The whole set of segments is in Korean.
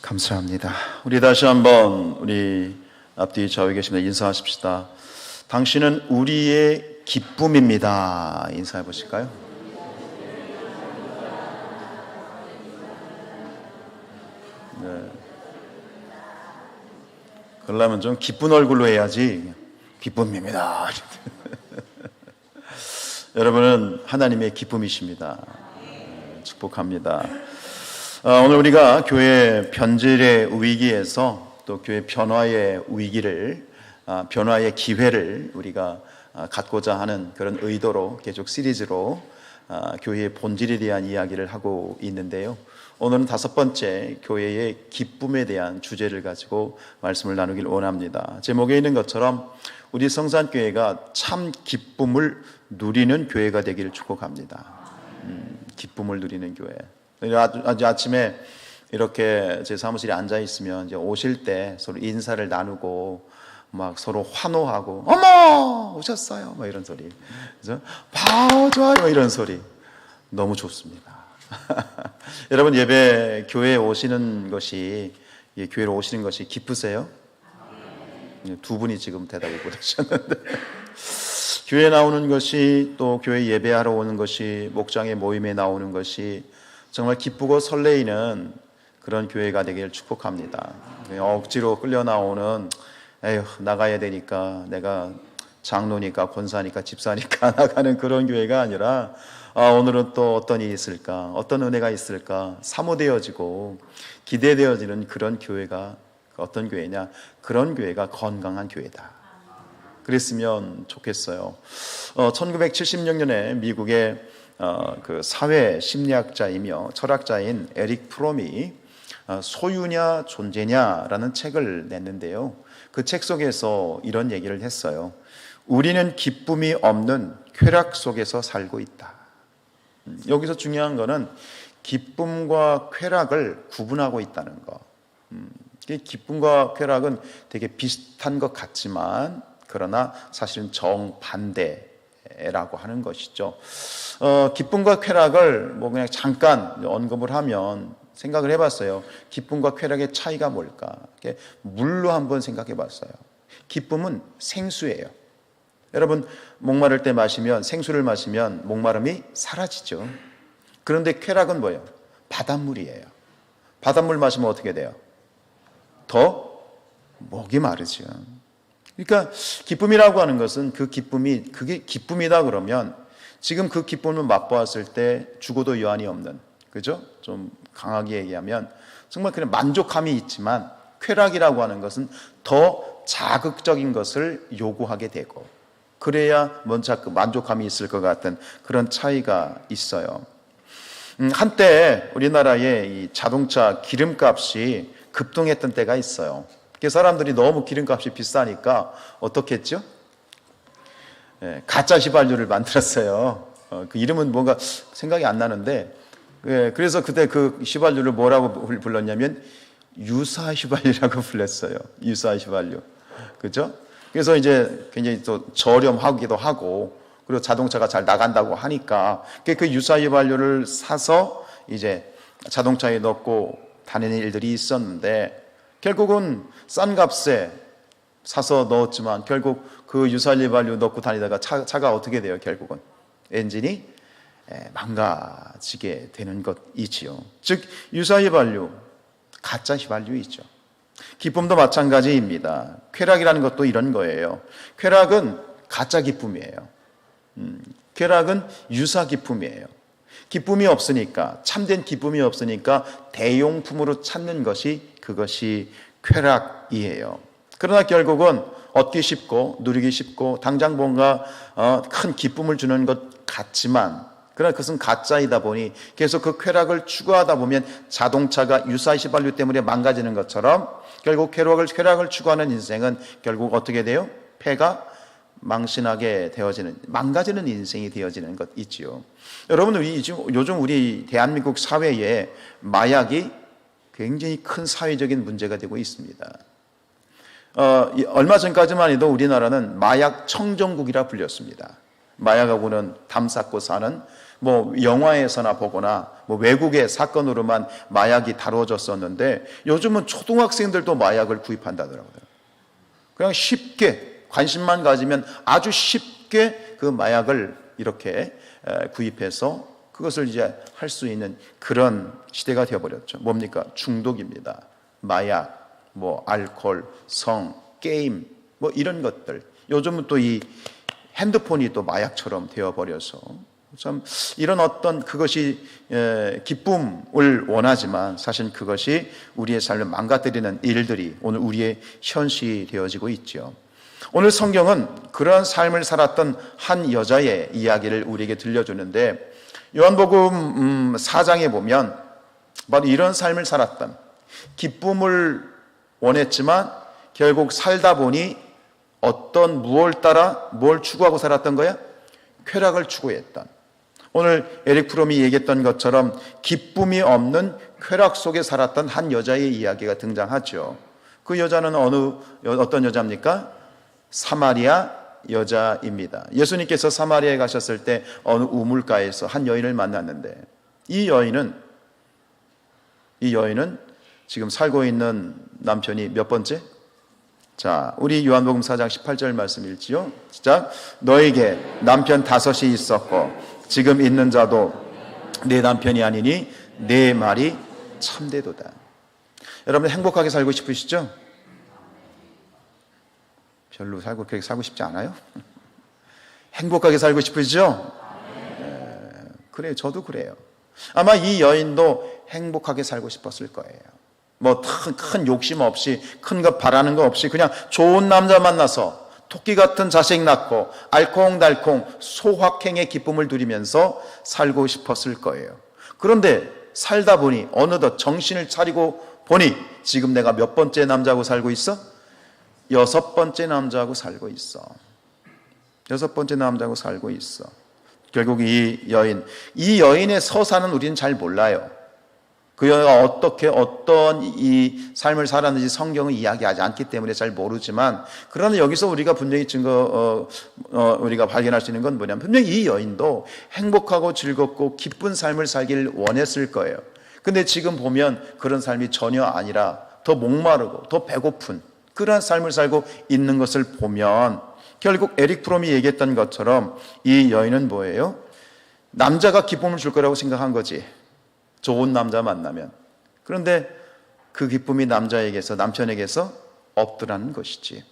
감사합니다. 우리 다시 한번 우리 앞뒤 좌우에 계시면 인사하십시다. 당신은 우리의 기쁨입니다. 인사해 보실까요? 네. 그러려면 좀 기쁜 얼굴로 해야지. 기쁨입니다. 여러분은 하나님의 기쁨이십니다. 축복합니다. 오늘 우리가 교회 변질의 위기에서 또 교회 변화의 위기를, 변화의 기회를 우리가 갖고자 하는 그런 의도로 계속 시리즈로 교회의 본질에 대한 이야기를 하고 있는데요. 오늘은 5번째 교회의 기쁨에 대한 주제를 가지고 말씀을 나누길 원합니다. 제목에 있는 것처럼 우리 성산교회가 참 기쁨을 누리는 교회가 되기를 축복합니다. 기쁨을 누리는 교회. 아주 아침에 이렇게 제 사무실에 앉아 있으면 이제 오실 때 서로 인사를 나누고 막 서로 환호하고 어머 오셨어요 막 이런 소리, 그래서 좋아요 막 이런 소리 너무 좋습니다. 여러분 예배 교회에 오시는 것이 교회로 오시는 것이 기쁘세요? 두 분이 지금 대답을 못하셨는데 교회에 나오는 것이 또 교회 예배하러 오는 것이 목장의 모임에 나오는 것이 정말 기쁘고 설레이는 그런 교회가 되기를 축복합니다. 억지로 끌려 나오는 에휴 나가야 되니까 내가 장로니까 권사니까 집사니까 나가는 그런 교회가 아니라 오늘은 또 어떤 일이 있을까, 어떤 은혜가 있을까 사모되어지고 기대되어지는 그런 교회가 어떤 교회냐, 그런 교회가 건강한 교회다. 그랬으면 좋겠어요. 1976년에 미국의 그 사회 심리학자이며 철학자인 에릭 프롬이 소유냐 존재냐라는 책을 냈는데요. 그 책 속에서 이런 얘기를 했어요. 우리는 기쁨이 없는 쾌락 속에서 살고 있다. 여기서 중요한 거는 기쁨과 쾌락을 구분하고 있다는 거. 기쁨과 쾌락은 되게 비슷한 것 같지만 그러나 사실은 정반대라고 하는 것이죠. 기쁨과 쾌락을 뭐 그냥 잠깐 언급을 하면 생각을 해봤어요. 기쁨과 쾌락의 차이가 뭘까? 물로 한번 생각해봤어요. 기쁨은 생수예요. 여러분 목마를 때 마시면, 생수를 마시면 목마름이 사라지죠. 그런데 쾌락은 뭐예요? 바닷물이에요. 바닷물 마시면 어떻게 돼요? 더 목이 마르죠. 그러니까 기쁨이라고 하는 것은 그 기쁨이, 그게 기쁨이다 그러면 지금 그 기쁨을 맛보았을 때 죽어도 여한이 없는, 그죠? 좀 강하게 얘기하면 정말 그냥 만족함이 있지만 쾌락이라고 하는 것은 더 자극적인 것을 요구하게 되고 그래야 먼저 만족감이 있을 것 같은 그런 차이가 있어요. 한때 우리나라의 이 자동차 기름값이 급등했던 때가 있어요. 사람들이 너무 기름값이 비싸니까 어떻게 했죠? 가짜 휘발유를 만들었어요. 그 이름은 뭔가 생각이 안 나는데, 그래서 그때 그 휘발유를 뭐라고 불렀냐면 유사 휘발유라고 불렀어요. 유사 휘발유, 그죠? 그래서 이제 굉장히 또 저렴하기도 하고, 그리고 자동차가 잘 나간다고 하니까 그 유사 휘발유를 사서 이제 자동차에 넣고 다니는 일들이 있었는데, 결국은 싼 값에 사서 넣었지만 결국 그 유사 휘발유 넣고 다니다가 차가 어떻게 돼요? 결국은 엔진이 망가지게 되는 것이지요. 즉 유사 휘발유, 가짜 휘발유이죠. 기쁨도 마찬가지입니다. 쾌락이라는 것도 이런 거예요. 쾌락은 가짜 기쁨이에요. 쾌락은 유사 기쁨이에요. 기쁨이 없으니까, 참된 기쁨이 없으니까 대용품으로 찾는 것이, 그것이 쾌락이에요. 그러나 결국은 얻기 쉽고 누리기 쉽고 당장 뭔가 큰 기쁨을 주는 것 같지만, 그러나 그것은 가짜이다 보니 계속 그 쾌락을 추구하다 보면 자동차가 유사 휘발유 때문에 망가지는 것처럼 결국 쾌락을 추구하는 인생은 결국 어떻게 돼요? 폐가 망신하게 되어지는, 망가지는 인생이 되어지는 것 있지요. 여러분, 요즘 우리 대한민국 사회에 마약이 굉장히 큰 사회적인 문제가 되고 있습니다. 얼마 전까지만 해도 우리나라는 마약 청정국이라 불렸습니다. 마약하고는 담 쌓고 사는 뭐 영화에서나 보거나 뭐 외국의 사건으로만 마약이 다뤄졌었는데 요즘은 초등학생들도 마약을 구입한다더라고요. 그냥 쉽게 관심만 가지면 아주 쉽게 그 마약을 이렇게 구입해서 그것을 이제 할 수 있는 그런 시대가 되어버렸죠. 뭡니까? 중독입니다. 마약, 뭐 알코올, 성, 게임, 뭐 이런 것들. 요즘은 또 이 핸드폰이 또 마약처럼 되어버려서 참 이런 어떤 그것이 기쁨을 원하지만 사실 그것이 우리의 삶을 망가뜨리는 일들이 오늘 우리의 현실이 되어지고 있죠. 오늘 성경은 그러한 삶을 살았던 한 여자의 이야기를 우리에게 들려주는데 요한복음 4장에 보면 바로 이런 삶을 살았던, 기쁨을 원했지만 결국 살다 보니 어떤 무엇을 따라 뭘 추구하고 살았던 거야? 쾌락을 추구했던, 오늘 에릭 프롬이 얘기했던 것처럼 기쁨이 없는 쾌락 속에 살았던 한 여자의 이야기가 등장하죠. 그 여자는 어떤 여자입니까? 사마리아 여자입니다. 예수님께서 사마리아에 가셨을 때 어느 우물가에서 한 여인을 만났는데 이 여인은 지금 살고 있는 남편이 몇 번째? 자, 우리 요한복음 4장 18절 말씀 읽지요. 시작. 너에게 남편 5이 있었고 지금 있는 자도 내 남편이 아니니 내 말이 참되도다. 여러분 행복하게 살고 싶으시죠? 별로 그렇게 살고 싶지 않아요? 행복하게 살고 싶으시죠? 그래요. 저도 그래요. 아마 이 여인도 행복하게 살고 싶었을 거예요. 뭐 큰 욕심 없이, 큰 것 바라는 거 없이 그냥 좋은 남자 만나서 토끼 같은 자식 낳고 알콩달콩 소확행의 기쁨을 누리면서 살고 싶었을 거예요. 그런데 살다 보니 어느덧 정신을 차리고 보니 지금 내가 몇 번째 남자하고 살고 있어? 6번째 남자하고 살고 있어. 6번째 남자하고 살고 있어. 결국 이 여인의 서사는 우리는 잘 몰라요. 그 여인가 어떤 이 삶을 살았는지 성경은 이야기하지 않기 때문에 잘 모르지만, 그러나 여기서 우리가 분명히 우리가 발견할 수 있는 건 뭐냐면 분명히 이 여인도 행복하고 즐겁고 기쁜 삶을 살길 원했을 거예요. 근데 지금 보면 그런 삶이 전혀 아니라 더 목마르고 더 배고픈 그러한 삶을 살고 있는 것을 보면 결국 에릭 프롬이 얘기했던 것처럼 이 여인은 뭐예요? 남자가 기쁨을 줄 거라고 생각한 거지. 좋은 남자 만나면. 그런데 그 기쁨이 남편에게서 없더라는 것이지.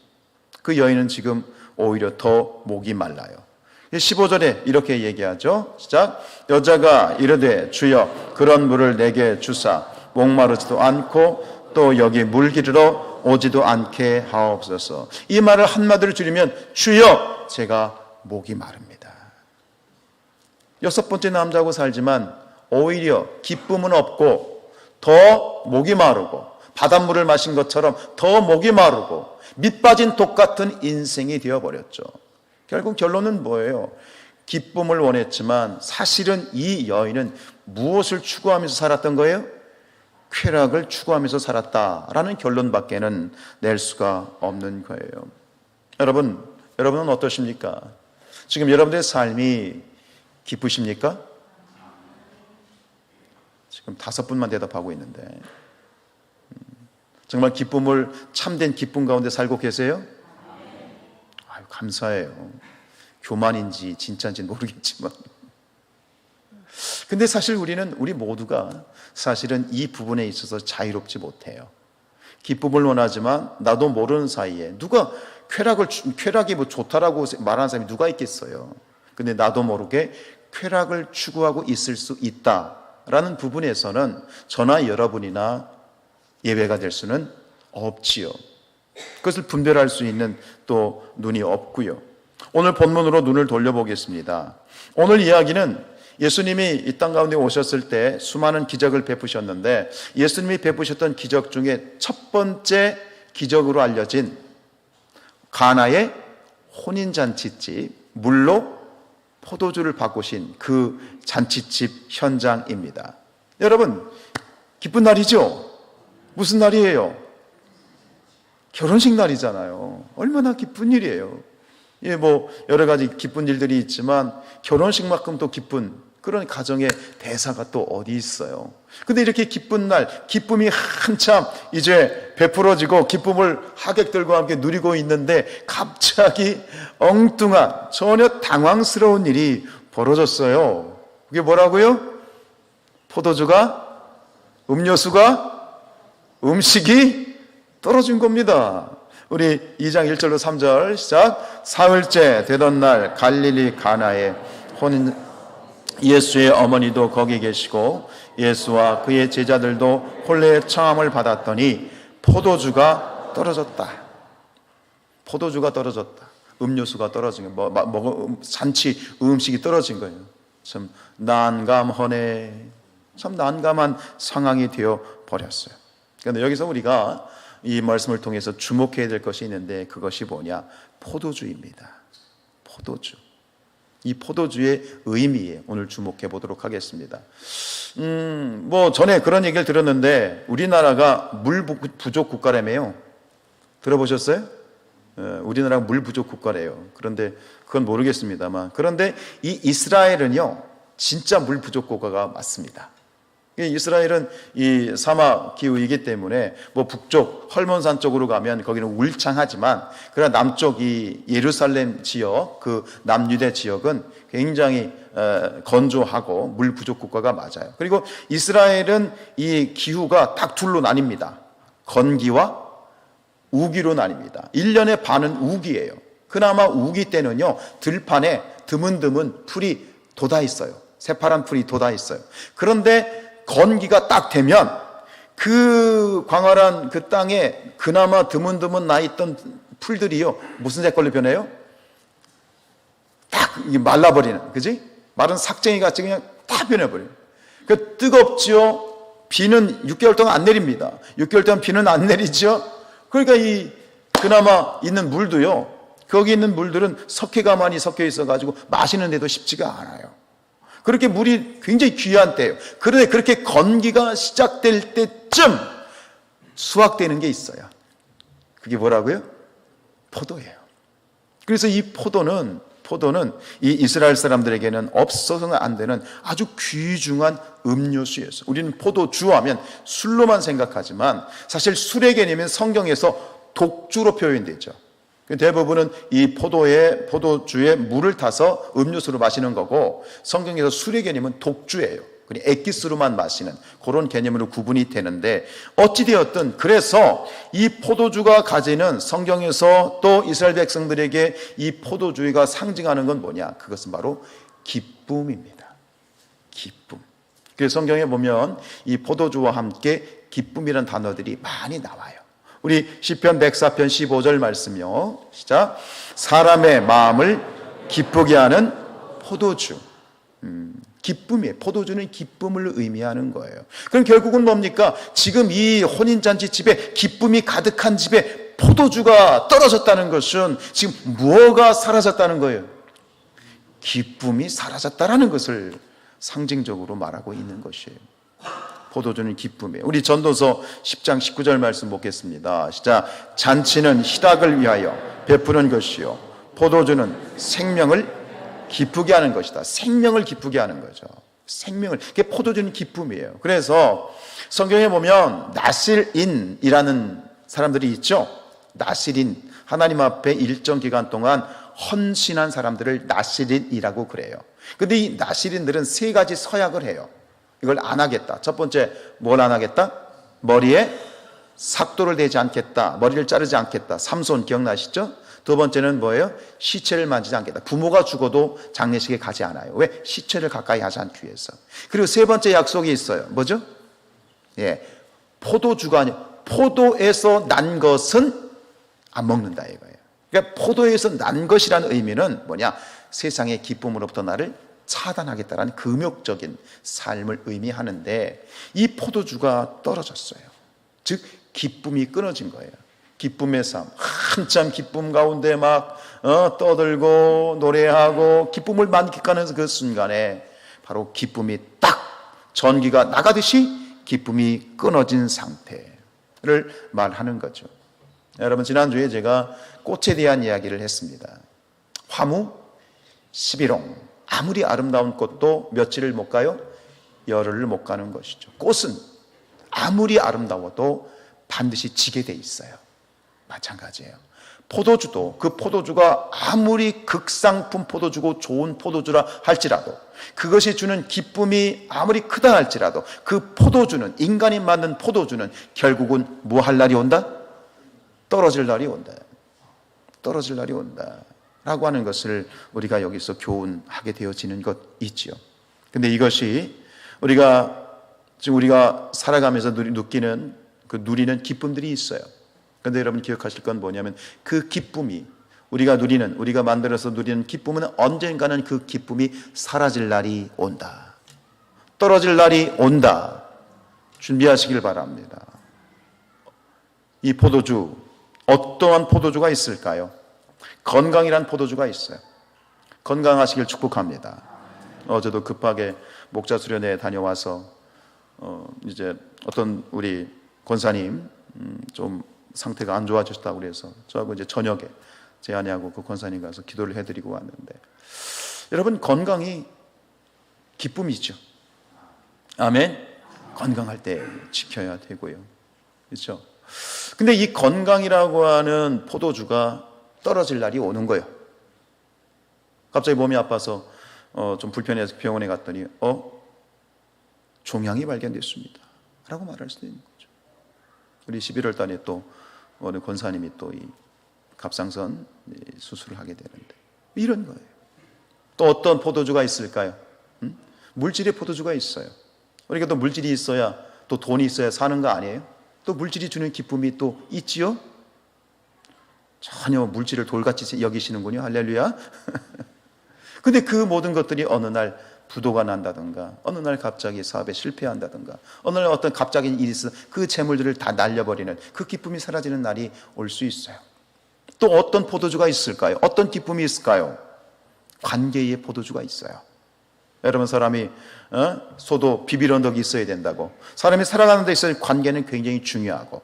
그 여인은 지금 오히려 더 목이 말라요. 15절에 이렇게 얘기하죠. 시작. 여자가 이르되 주여 그런 물을 내게 주사 목마르지도 않고 또 여기 물 기르러 오지도 않게 하옵소서. 이 말을 한마디로 줄이면 주여 제가 목이 마릅니다. 6번째 남자하고 살지만 오히려 기쁨은 없고 더 목이 마르고 바닷물을 마신 것처럼 더 목이 마르고 밑 빠진 독 같은 인생이 되어버렸죠. 결국 결론은 뭐예요? 기쁨을 원했지만 사실은 이 여인은 무엇을 추구하면서 살았던 거예요? 쾌락을 추구하면서 살았다라는 결론밖에는 낼 수가 없는 거예요. 여러분은 어떠십니까? 지금 여러분들의 삶이 기쁘십니까? 지금 5분만 대답하고 있는데 정말 참된 기쁨 가운데 살고 계세요? 아유, 감사해요. 교만인지 진짜인지 모르겠지만 근데 사실 우리 모두가 사실은 이 부분에 있어서 자유롭지 못해요. 기쁨을 원하지만 나도 모르는 사이에 누가 쾌락이 뭐 좋다라고 말하는 사람이 누가 있겠어요. 근데 나도 모르게 쾌락을 추구하고 있을 수 있다라는 부분에서는 저나 여러분이나 예외가 될 수는 없지요. 그것을 분별할 수 있는 또 눈이 없고요. 오늘 본문으로 눈을 돌려보겠습니다. 오늘 이야기는 예수님이 이 땅 가운데 오셨을 때 수많은 기적을 베푸셨는데 예수님이 베푸셨던 기적 중에 첫 번째 기적으로 알려진 가나의 혼인잔치집, 물로 포도주를 바꾸신 그 잔치집 현장입니다. 여러분, 기쁜 날이죠? 무슨 날이에요? 결혼식 날이잖아요. 얼마나 기쁜 일이에요. 뭐 여러 가지 기쁜 일들이 있지만 결혼식만큼 또 기쁜 그런 가정의 대사가 또 어디 있어요? 근데 이렇게 기쁜 날, 기쁨이 한참 이제 베풀어지고 기쁨을 하객들과 함께 누리고 있는데 갑자기 엉뚱한 전혀 당황스러운 일이 벌어졌어요. 그게 뭐라고요? 포도주가, 음료수가, 음식이 떨어진 겁니다. 우리 2장 1절로 3절 시작. 사흘째 되던 날 갈릴리 가나에 예수의 어머니도 거기 계시고 예수와 그의 제자들도 혼례의 청함을 받았더니 포도주가 떨어졌다. 포도주가 떨어졌다. 음료수가 떨어진 거예요. 잔치 음식이 떨어진 거예요. 참 난감하네. 참 난감한 상황이 되어 버렸어요. 그런데 여기서 우리가 이 말씀을 통해서 주목해야 될 것이 있는데 그것이 뭐냐? 포도주입니다. 포도주. 이 포도주의 의미에 오늘 주목해 보도록 하겠습니다. 전에 그런 얘기를 들었는데 우리나라가 물 부족 국가라며요. 들어보셨어요? 우리나라가 물 부족 국가래요. 그런데 그건 모르겠습니다만, 그런데 이 이스라엘은요 진짜 물 부족 국가가 맞습니다. 이스라엘은 이 사막 기후이기 때문에 북쪽 헐몬산 쪽으로 가면 거기는 울창하지만, 그러나 남쪽 이 예루살렘 지역, 그 남유대 지역은 굉장히 건조하고 물 부족 국가가 맞아요. 그리고 이스라엘은 이 기후가 딱 둘로 나뉩니다. 건기와 우기로 나뉩니다. 1년의 반은 우기예요. 그나마 우기 때는요 들판에 드문드문 풀이 돋아 있어요. 새파란 풀이 돋아 있어요. 그런데 건기가 딱 되면 그 광활한 그 땅에 그나마 드문드문 나 있던 풀들이요 무슨 색깔로 변해요? 딱 말라버리는, 그지? 마른 삭쟁이 같이 그냥 다 변해버려요. 그 뜨겁지요. 비는 6개월 동안 안 내립니다. 6개월 동안 비는 안 내리죠. 그러니까 이 그나마 있는 물도요, 거기 있는 물들은 석회가 많이 섞여 있어가지고 마시는데도 쉽지가 않아요. 그렇게 물이 굉장히 귀한 때예요. 그런데 그렇게 건기가 시작될 때쯤 수확되는 게 있어요. 그게 뭐라고요? 포도예요. 그래서 이 포도는 이 이스라엘 사람들에게는 없어서는 안 되는 아주 귀중한 음료수였어요. 우리는 포도주 하면 술로만 생각하지만 사실 술의 개념은 성경에서 독주로 표현되죠. 대부분은 이 포도주에 물을 타서 음료수로 마시는 거고, 성경에서 술의 개념은 독주예요. 그냥 액기스로만 마시는 그런 개념으로 구분이 되는데, 어찌되었든 그래서 이 포도주가 가지는, 성경에서 또 이스라엘 백성들에게 이 포도주가 상징하는 건 뭐냐? 그것은 바로 기쁨입니다. 기쁨. 그래서 성경에 보면 이 포도주와 함께 기쁨이라는 단어들이 많이 나와요. 우리 시편 104편 15절 말씀이요. 시작. 사람의 마음을 기쁘게 하는 포도주. 기쁨이에요. 포도주는 기쁨을 의미하는 거예요. 그럼 결국은 뭡니까? 지금 이 혼인잔치 집에, 기쁨이 가득한 집에 포도주가 떨어졌다는 것은 지금 무엇가 사라졌다는 거예요? 기쁨이 사라졌다라는 것을 상징적으로 말하고 있는 것이에요. 포도주는 기쁨이에요. 우리 전도서 10장 19절 말씀 보겠습니다. 시작. 잔치는 희락을 위하여 베푸는 것이요 포도주는 생명을 기쁘게 하는 것이다. 생명을 기쁘게 하는 거죠. 생명을. 그게 포도주는 기쁨이에요. 그래서 성경에 보면 나실인이라는 사람들이 있죠. 나실인, 하나님 앞에 일정 기간 동안 헌신한 사람들을 나실인이라고 그래요. 근데 이 나실인들은 세 가지 서약을 해요. 이걸 안 하겠다. 첫 번째, 뭘 안 하겠다? 머리에 삭도를 대지 않겠다. 머리를 자르지 않겠다. 삼손 기억나시죠? 두 번째는 뭐예요? 시체를 만지지 않겠다. 부모가 죽어도 장례식에 가지 않아요. 왜? 시체를 가까이 하지 않기 위해서. 그리고 세 번째 약속이 있어요. 뭐죠? 포도주가 아니라 포도에서 난 것은 안 먹는다 이거예요. 그러니까 포도에서 난 것이라는 의미는 뭐냐? 세상의 기쁨으로부터 나를 차단하겠다라는 금욕적인 삶을 의미하는데, 이 포도주가 떨어졌어요. 즉 기쁨이 끊어진 거예요. 기쁨의 삶, 한참 기쁨 가운데 막 떠들고 노래하고 기쁨을 만끽하는 그 순간에 바로 기쁨이 딱 전기가 나가듯이 기쁨이 끊어진 상태를 말하는 거죠. 여러분, 지난주에 제가 꽃에 대한 이야기를 했습니다. 화무, 시비롱, 아무리 아름다운 꽃도 며칠을 못 가요? 열흘을 못 가는 것이죠. 꽃은 아무리 아름다워도 반드시 지게 돼 있어요. 마찬가지예요. 포도주도 그 포도주가 아무리 극상품 포도주고 좋은 포도주라 할지라도, 그것이 주는 기쁨이 아무리 크다 할지라도, 그 포도주는, 인간이 만든 포도주는 결국은 뭐 할 날이 온다? 떨어질 날이 온다. 떨어질 날이 온다 라고 하는 것을 우리가 여기서 교훈하게 되어지는 것 있지요. 근데 이것이 지금 우리가 살아가면서 누리는 기쁨들이 있어요. 그런데 여러분 기억하실 건 뭐냐면, 그 기쁨이 우리가 만들어서 누리는 기쁨은 언젠가는 그 기쁨이 사라질 날이 온다. 떨어질 날이 온다. 준비하시길 바랍니다. 이 포도주, 어떠한 포도주가 있을까요? 건강이란 포도주가 있어요. 건강하시길 축복합니다. 어제도 급하게 목자 수련회에 다녀와서 이제 어떤 우리 권사님 좀 상태가 안 좋아지셨다고 그래서 저하고 이제 저녁에 제 아내하고 그 권사님 가서 기도를 해드리고 왔는데, 여러분 건강이 기쁨이죠. 아멘. 건강할 때 지켜야 되고요. 그렇죠? 근데 이 건강이라고 하는 포도주가 떨어질 날이 오는 거예요. 갑자기 몸이 아파서 좀 불편해서 병원에 갔더니 종양이 발견됐습니다 라고 말할 수도 있는 거죠. 우리 11월 달에 또 어느 권사님이 또 이 갑상선 수술을 하게 되는데, 이런 거예요. 또 어떤 포도주가 있을까요? 물질의 포도주가 있어요. 우리가 또 물질이 있어야, 또 돈이 있어야 사는 거 아니에요? 또 물질이 주는 기쁨이 또 있지요? 전혀 물질을 돌같이 여기시는군요. 할렐루야. 근데 그 모든 것들이 어느 날 부도가 난다든가, 어느 날 갑자기 사업에 실패한다든가, 어느 날 어떤 갑작인 일이 있어 그 재물들을 다 날려버리는 그 기쁨이 사라지는 날이 올 수 있어요. 또 어떤 포도주가 있을까요? 어떤 기쁨이 있을까요? 관계의 포도주가 있어요. 여러분, 사람이 소도 비빌 언덕이 있어야 된다고, 사람이 살아가는 데 있어서 관계는 굉장히 중요하고,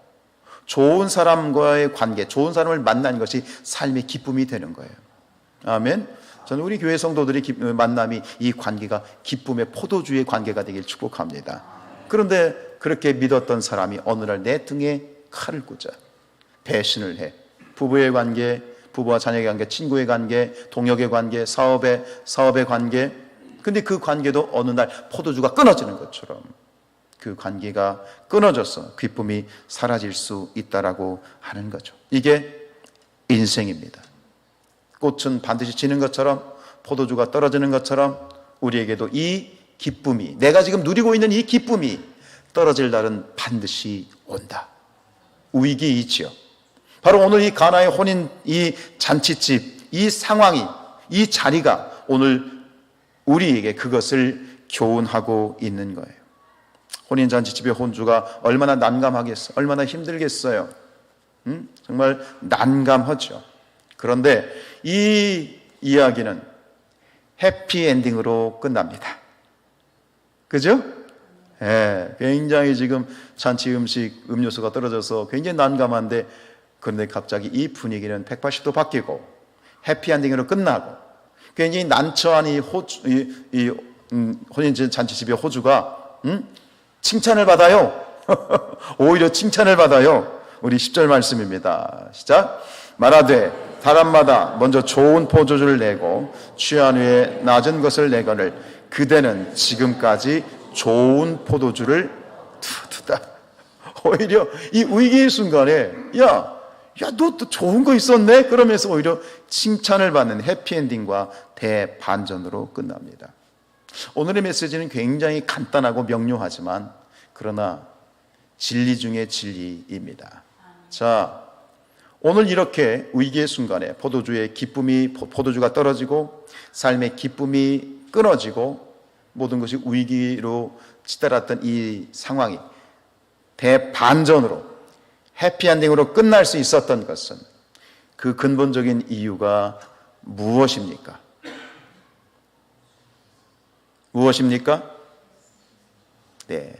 좋은 사람과의 관계, 좋은 사람을 만나는 것이 삶의 기쁨이 되는 거예요. 아멘. 저는 우리 교회 성도들이 만남이, 이 관계가 기쁨의 포도주의 관계가 되길 축복합니다. 그런데 그렇게 믿었던 사람이 어느 날 내 등에 칼을 꽂아 배신을 해. 부부의 관계, 부부와 자녀의 관계, 친구의 관계, 동역의 관계, 사업의 관계. 근데 그 관계도 어느 날 포도주가 끊어지는 것처럼 그 관계가 끊어져서 기쁨이 사라질 수 있다라고 하는 거죠. 이게 인생입니다. 꽃은 반드시 지는 것처럼, 포도주가 떨어지는 것처럼, 우리에게도 이 기쁨이, 내가 지금 누리고 있는 이 기쁨이 떨어질 날은 반드시 온다. 위기 있지요. 바로 오늘 이 가나의 혼인, 이 잔치집, 이 상황이, 이 자리가 오늘 우리에게 그것을 교훈하고 있는 거예요. 혼인잔치집의 혼주가 얼마나 난감하겠어요. 얼마나 힘들겠어요. 정말 난감하죠. 그런데 이 이야기는 해피엔딩으로 끝납니다. 그죠? 굉장히 지금 잔치 음식, 음료수가 떨어져서 굉장히 난감한데, 그런데 갑자기 이 분위기는 180도 바뀌고 해피엔딩으로 끝나고, 굉장히 난처한 이 혼인잔치집의 호주가 칭찬을 받아요. 오히려 칭찬을 받아요. 우리 10절 말씀입니다. 시작. 말하되 사람마다 먼저 좋은 포도주를 내고 취한 후에 낮은 것을 내거늘 그대는 지금까지 좋은 포도주를 두다. 오히려 이 위기의 순간에 너 또 좋은 거 있었네? 그러면서 오히려 칭찬을 받는 해피엔딩과 대반전으로 끝납니다. 오늘의 메시지는 굉장히 간단하고 명료하지만, 그러나 진리 중에 진리입니다. 자, 오늘 이렇게 위기의 순간에 포도주가 떨어지고 삶의 기쁨이 끊어지고 모든 것이 위기로 치달았던 이 상황이 대반전으로 해피엔딩으로 끝날 수 있었던 것은, 그 근본적인 이유가 무엇입니까? 무엇입니까? 네,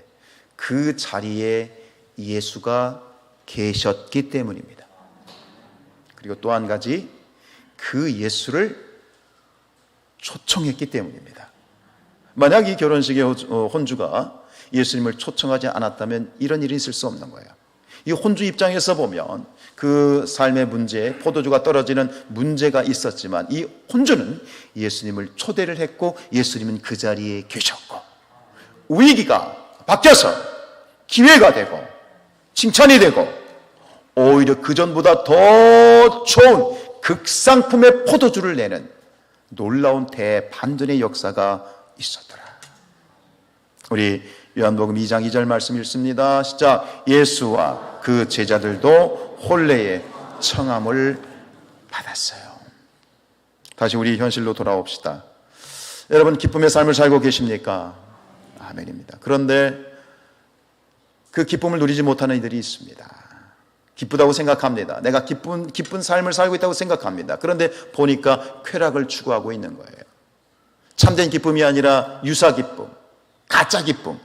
그 자리에 예수가 계셨기 때문입니다. 그리고 또 한 가지, 그 예수를 초청했기 때문입니다. 만약 이 결혼식의 혼주가 예수님을 초청하지 않았다면 이런 일이 있을 수 없는 거예요. 이 혼주 입장에서 보면 그 삶의 문제, 포도주가 떨어지는 문제가 있었지만 이 혼주는 예수님을 초대를 했고 예수님은 그 자리에 계셨고 위기가 바뀌어서 기회가 되고 칭찬이 되고 오히려 그전보다 더 좋은 극상품의 포도주를 내는 놀라운 대반전의 역사가 있었더라. 우리 요한복음 2장 2절 말씀 읽습니다. 시작. 예수와 그 제자들도 혼례의 청함을 받았어요. 다시 우리 현실로 돌아옵시다. 여러분 기쁨의 삶을 살고 계십니까? 아멘입니다. 그런데 그 기쁨을 누리지 못하는 이들이 있습니다. 기쁘다고 생각합니다. 내가 기쁜 삶을 살고 있다고 생각합니다. 그런데 보니까 쾌락을 추구하고 있는 거예요. 참된 기쁨이 아니라 유사 기쁨, 가짜 기쁨,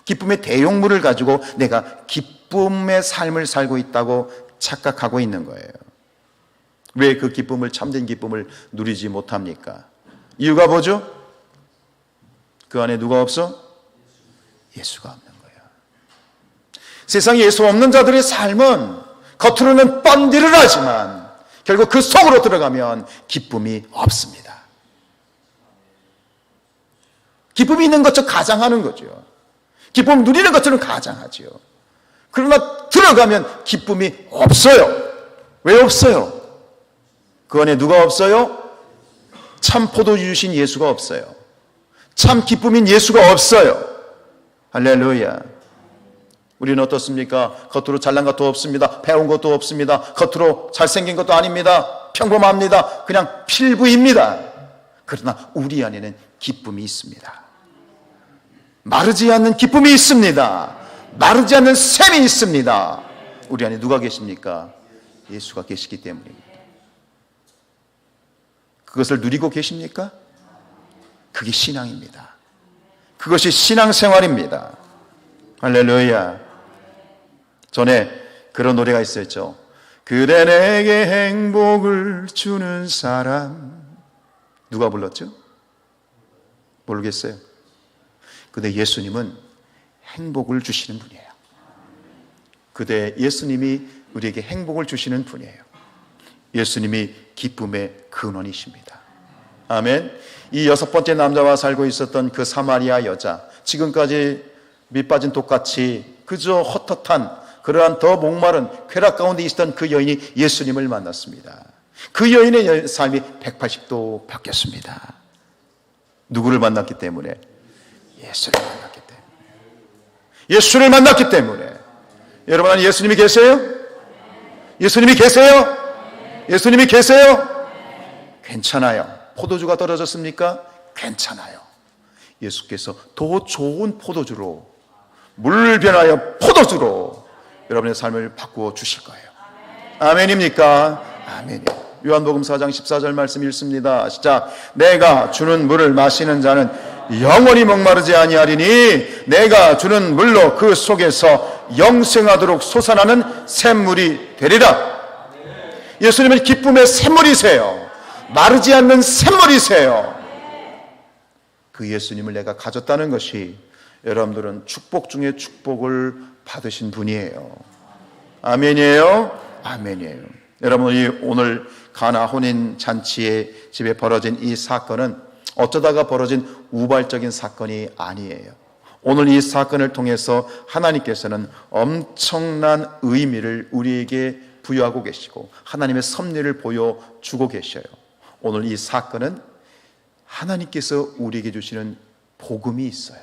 기쁨의 대용물을 가지고 내가 기쁨의 삶을 살고 있다고 착각하고 있는 거예요. 왜 그 기쁨을, 참된 기쁨을 누리지 못합니까? 이유가 뭐죠? 그 안에 누가 없어? 예수가 없는 거예요. 세상에 예수 없는 자들의 삶은 겉으로는 뻔디를 하지만 결국 그 속으로 들어가면 기쁨이 없습니다. 기쁨이 있는 것처럼 가장하는 거죠. 기쁨 누리는 것처럼 가장하죠. 그러나 들어가면 기쁨이 없어요. 왜 없어요? 그 안에 누가 없어요? 참 포도주 주신 예수가 없어요. 참 기쁨인 예수가 없어요. 할렐루야. 우리는 어떻습니까? 겉으로 잘난 것도 없습니다. 배운 것도 없습니다. 겉으로 잘생긴 것도 아닙니다. 평범합니다. 그냥 필부입니다. 그러나 우리 안에는 기쁨이 있습니다. 마르지 않는 기쁨이 있습니다. 마르지 않는 샘이 있습니다. 우리 안에 누가 계십니까? 예수가 계시기 때문입니다. 그것을 누리고 계십니까? 그게 신앙입니다. 그것이 신앙생활입니다. 할렐루야. 전에 그런 노래가 있었죠. 그대 내게 행복을 주는 사람. 누가 불렀죠? 모르겠어요. 근데 예수님은 행복을 주시는 분이에요. 그대 예수님이 우리에게 행복을 주시는 분이에요. 예수님이 기쁨의 근원이십니다. 아멘. 이 6번째 남자와 살고 있었던 그 사마리아 여자, 지금까지 밑빠진 독같이 그저 헛헛한 그러한 더 목마른 쾌락 가운데 있었던 그 여인이 예수님을 만났습니다. 그 여인의 삶이 180도 바뀌었습니다. 누구를 만났기 때문에? 예수를 만났기 때문에. 예수를 만났기 때문에. 여러분 안에 예수님이 계세요? 예수님이 계세요? 예수님이 계세요? 괜찮아요. 포도주가 떨어졌습니까? 괜찮아요. 예수께서 더 좋은 포도주로, 물을 변하여 포도주로 여러분의 삶을 바꾸어 주실 거예요. 아멘입니까? 아멘이요. 요한복음 4장 14절 말씀 읽습니다. 시작. 내가 주는 물을 마시는 자는 영원히 목마르지 아니하리니 내가 주는 물로 그 속에서 영생하도록 솟아나는 샘물이 되리라. 예수님은 기쁨의 샘물이세요. 마르지 않는 샘물이세요. 그 예수님을 내가 가졌다는 것이 여러분들은 축복 중에 축복을 받으신 분이에요. 아멘이에요? 아멘이에요. 여러분, 오늘 가나 혼인 잔치의 집에 벌어진 이 사건은 어쩌다가 벌어진 우발적인 사건이 아니에요. 오늘 이 사건을 통해서 하나님께서는 엄청난 의미를 우리에게 부여하고 계시고 하나님의 섭리를 보여주고 계셔요. 오늘 이 사건은 하나님께서 우리에게 주시는 복음이 있어요.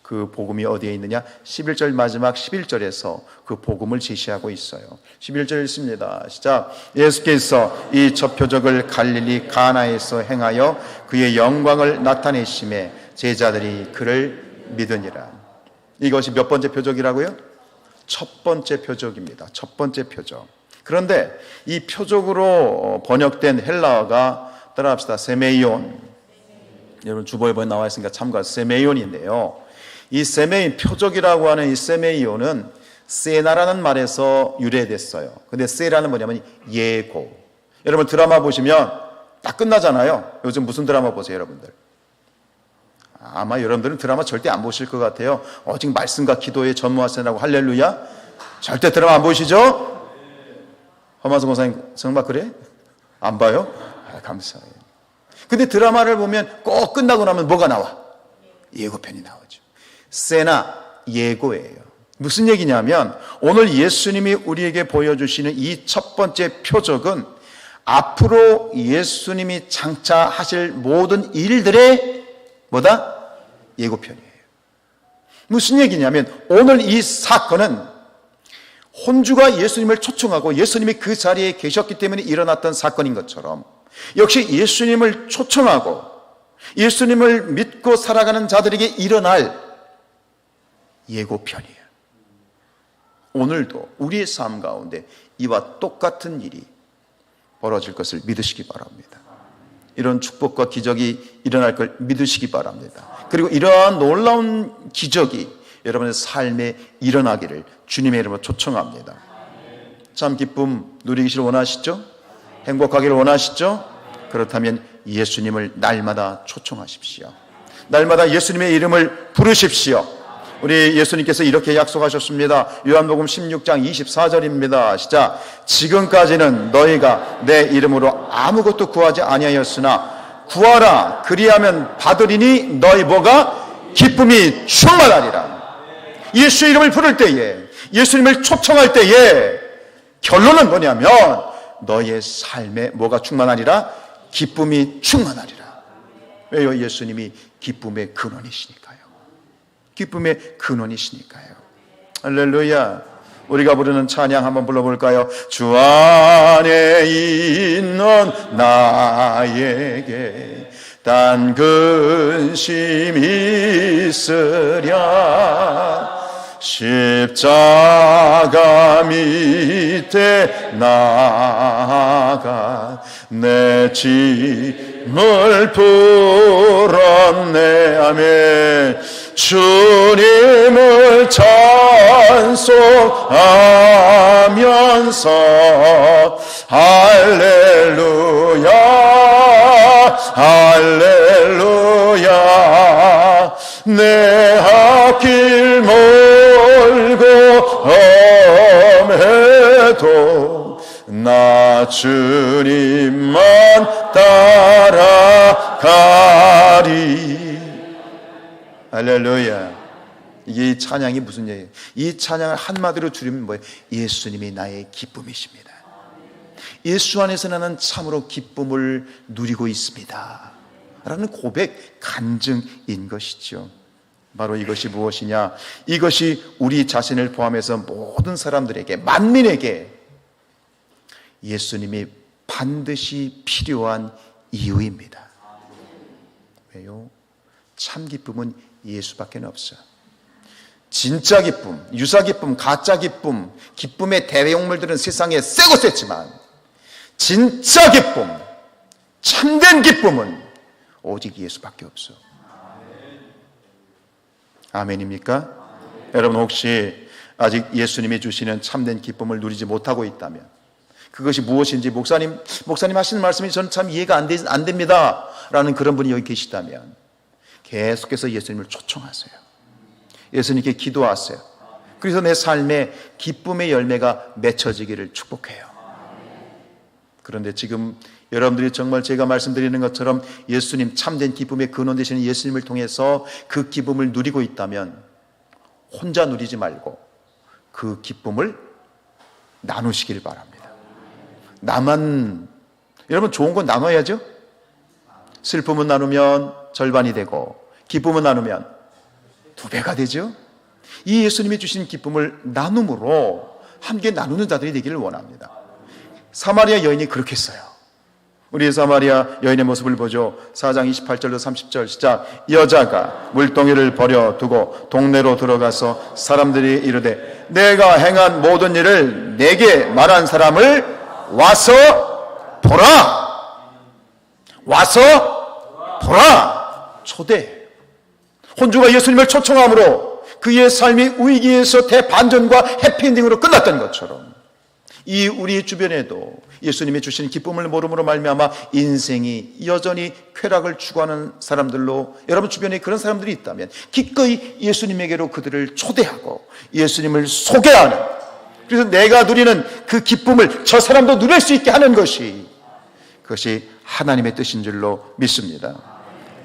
그 복음이 어디에 있느냐? 11절 마지막 11절에서 그 복음을 제시하고 있어요. 11절 읽습니다. 시작. 예수께서 이 첫 표적을 갈릴리 가나에서 행하여 그의 영광을 나타내심에 제자들이 그를 믿으니라. 이것이 몇 번째 표적이라고요? 첫 번째 표적입니다. 첫 번째 표적. 그런데 이 표적으로 번역된 헬라어가 따라합시다. 세메이온. 여러분 주보에 나와 있으니까 참고하세요. 세메이온인데요. 이 세메인, 표적이라고 하는 이 세메이온은 세나라는 말에서 유래됐어요. 근데 세라는 뭐냐면 예고. 여러분 드라마 보시면 딱 끝나잖아요. 요즘 무슨 드라마 보세요, 여러분들? 아마 여러분들은 드라마 절대 안 보실 것 같아요. 오직 말씀과 기도에 전무하시라고 할렐루야. 절대 드라마 안 보시죠? 허만성 권사님 정말 그래? 안 봐요? 감사해요. 근데 드라마를 보면 꼭 끝나고 나면 뭐가 나와? 예고편이 나오죠. 세나 예고예요. 무슨 얘기냐면 오늘 예수님이 우리에게 보여주시는 이 첫 번째 표적은 앞으로 예수님이 장차 하실 모든 일들의 뭐다? 예고편이에요. 무슨 얘기냐면 오늘 이 사건은 혼주가 예수님을 초청하고 예수님이 그 자리에 계셨기 때문에 일어났던 사건인 것처럼 역시 예수님을 초청하고 예수님을 믿고 살아가는 자들에게 일어날 예고편이에요. 오늘도 우리의 삶 가운데 이와 똑같은 일이 벌어질 것을 믿으시기 바랍니다. 이런 축복과 기적이 일어날 걸 믿으시기 바랍니다. 그리고 이러한 놀라운 기적이 여러분의 삶에 일어나기를 주님의 이름으로 초청합니다. 참 기쁨 누리기를 원하시죠? 행복하기를 원하시죠? 그렇다면 예수님을 날마다 초청하십시오. 날마다 예수님의 이름을 부르십시오. 우리 예수님께서 이렇게 약속하셨습니다. 요한복음 16장 24절입니다. 시작. 지금까지는 너희가 내 이름으로 아무것도 구하지 아니하였으나 구하라 그리하면 받으리니 너희 뭐가 기쁨이 충만하리라. 예수 이름을 부를 때에 예수님을 초청할 때에 결론은 뭐냐면 너희의 삶에 뭐가 충만하리라? 기쁨이 충만하리라. 왜요? 예수님이 기쁨의 근원이시니까요. 기쁨의 근원이시니까요. 할렐루야. 우리가 부르는 찬양 한번 불러볼까요? 주 안에 있는 나에게 단 근심 있으랴 십자가 밑에 나아가 내 짐을 풀었네. 아멘. 주님을 찬송하면서 할렐루야 할렐루야 내 앞길 멀고 험해도 나 주님만 따라가리. 할렐루야. 이게 이 찬양이 무슨 얘기예요? 이 찬양을 한마디로 줄이면 뭐예요? 예수님이 나의 기쁨이십니다. 예수 안에서 나는 참으로 기쁨을 누리고 있습니다 라는 고백, 간증인 것이죠. 바로 이것이 무엇이냐? 이것이 우리 자신을 포함해서 모든 사람들에게, 만민에게 예수님이 반드시 필요한 이유입니다. 왜요? 참 기쁨은 예수밖에 없어요. 진짜 기쁨, 유사 기쁨, 가짜 기쁨, 기쁨의 대용물들은 세상에 세고 셌지만 진짜 기쁨, 참된 기쁨은 오직 예수밖에 없어. 아멘입니까? 여러분 혹시 아직 예수님이 주시는 참된 기쁨을 누리지 못하고 있다면 그것이 무엇인지 목사님 하시는 말씀이 저는 참 이해가 안 됩니다 라는 그런 분이 여기 계시다면 계속해서 예수님을 초청하세요. 예수님께 기도하세요. 그래서 내 삶에 기쁨의 열매가 맺혀지기를 축복해요. 그런데 지금 여러분들이 정말 제가 말씀드리는 것처럼 예수님, 참된 기쁨의 근원 되시는 예수님을 통해서 그 기쁨을 누리고 있다면 혼자 누리지 말고 그 기쁨을 나누시길 바랍니다. 여러분 좋은 건 나눠야죠. 슬픔은 나누면 절반이 되고 기쁨은 나누면 2배가 되죠. 이 예수님이 주신 기쁨을 나눔으로 함께 나누는 자들이 되기를 원합니다. 사마리아 여인이 그렇게 했어요. 우리 사마리아 여인의 모습을 보죠. 4장 28절로 30절 시작. 여자가 물동이를 버려두고 동네로 들어가서 사람들이 이르되 내가 행한 모든 일을 내게 말한 사람을 와서 보라. 와서 보라. 초대. 혼주가 예수님을 초청함으로 그의 삶이 위기에서 대반전과 해피엔딩으로 끝났던 것처럼 이 우리 주변에도 예수님이 주신 기쁨을 모름으로 말미암아 인생이 여전히 쾌락을 추구하는 사람들로, 여러분 주변에 그런 사람들이 있다면 기꺼이 예수님에게로 그들을 초대하고 예수님을 소개하는, 그래서 내가 누리는 그 기쁨을 저 사람도 누릴 수 있게 하는 것이, 그것이 하나님의 뜻인 줄로 믿습니다.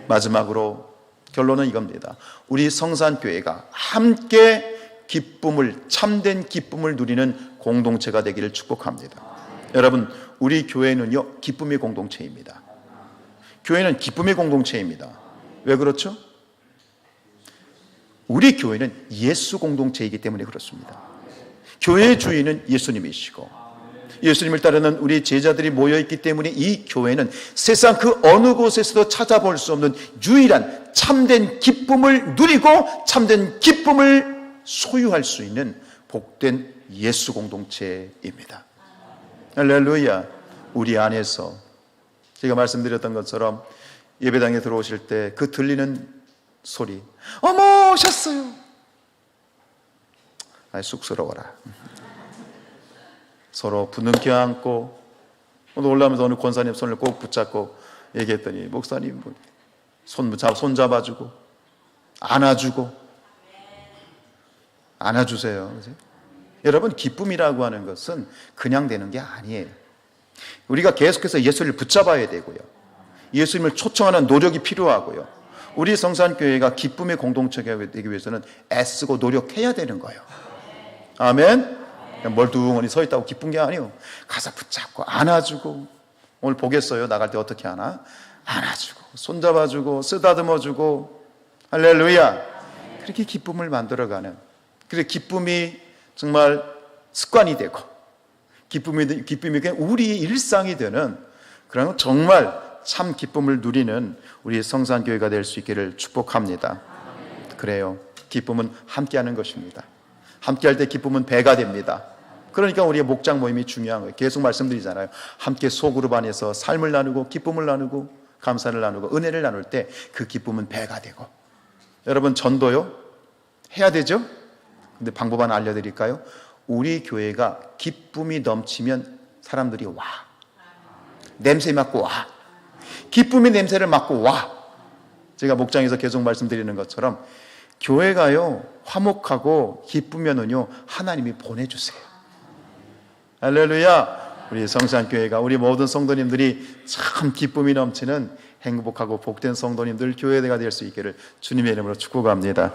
마지막으로 결론은 이겁니다. 우리 성산교회가 함께 기쁨을, 참된 기쁨을 누리는 공동체가 되기를 축복합니다. 여러분, 우리 교회는요, 기쁨의 공동체입니다. 교회는 기쁨의 공동체입니다. 왜 그렇죠? 우리 교회는 예수 공동체이기 때문에 그렇습니다. 교회의 주인은 예수님이시고 예수님을 따르는 우리 제자들이 모여있기 때문에 이 교회는 세상 그 어느 곳에서도 찾아볼 수 없는 유일한 참된 기쁨을 누리고 참된 기쁨을 소유할 수 있는 복된 예수 공동체입니다. 할렐루야. 우리 안에서 제가 말씀드렸던 것처럼 예배당에 들어오실 때 그 들리는 소리, 어머 오셨어요. 쑥스러워라. 서로 부둥켜 안고, 오늘 올라오면서 어느 권사님 손을 꼭 붙잡고 얘기했더니, 목사님 손 잡아주고 안아주세요. 그치? 여러분, 기쁨이라고 하는 것은 그냥 되는 게 아니에요. 우리가 계속해서 예수를 붙잡아야 되고요, 예수님을 초청하는 노력이 필요하고요, 우리 성산교회가 기쁨의 공동체가 되기 위해서는 애쓰고 노력해야 되는 거예요. 아멘. 멀뚱하니 서 있다고 기쁜 게 아니에요. 가서 붙잡고 안아주고, 오늘 보겠어요, 나갈 때 어떻게 하나, 안아주고 손잡아주고 쓰다듬어주고, 할렐루야. 그렇게 기쁨을 만들어가는, 그래 기쁨이 정말 습관이 되고 기쁨이 그냥 우리의 일상이 되는 그런 정말 참 기쁨을 누리는 우리 성산교회가 될 수 있기를 축복합니다. 그래요, 기쁨은 함께하는 것입니다. 함께할 때 기쁨은 배가 됩니다. 그러니까 우리의 목장 모임이 중요한 거예요. 계속 말씀드리잖아요. 함께 소그룹 안에서 삶을 나누고 기쁨을 나누고 감사를 나누고 은혜를 나눌 때 그 기쁨은 배가 되고, 여러분 전도요 해야 되죠? 근데 방법 하나 알려드릴까요? 우리 교회가 기쁨이 넘치면 사람들이 와. 냄새 맡고 와. 기쁨의 냄새를 맡고 와. 제가 목장에서 계속 말씀드리는 것처럼 교회가요 화목하고 기쁘면은요 하나님이 보내주세요. 할렐루야. 우리 성산교회가, 우리 모든 성도님들이 참 기쁨이 넘치는 행복하고 복된 성도님들 교회가 될 수 있기를 주님의 이름으로 축복합니다.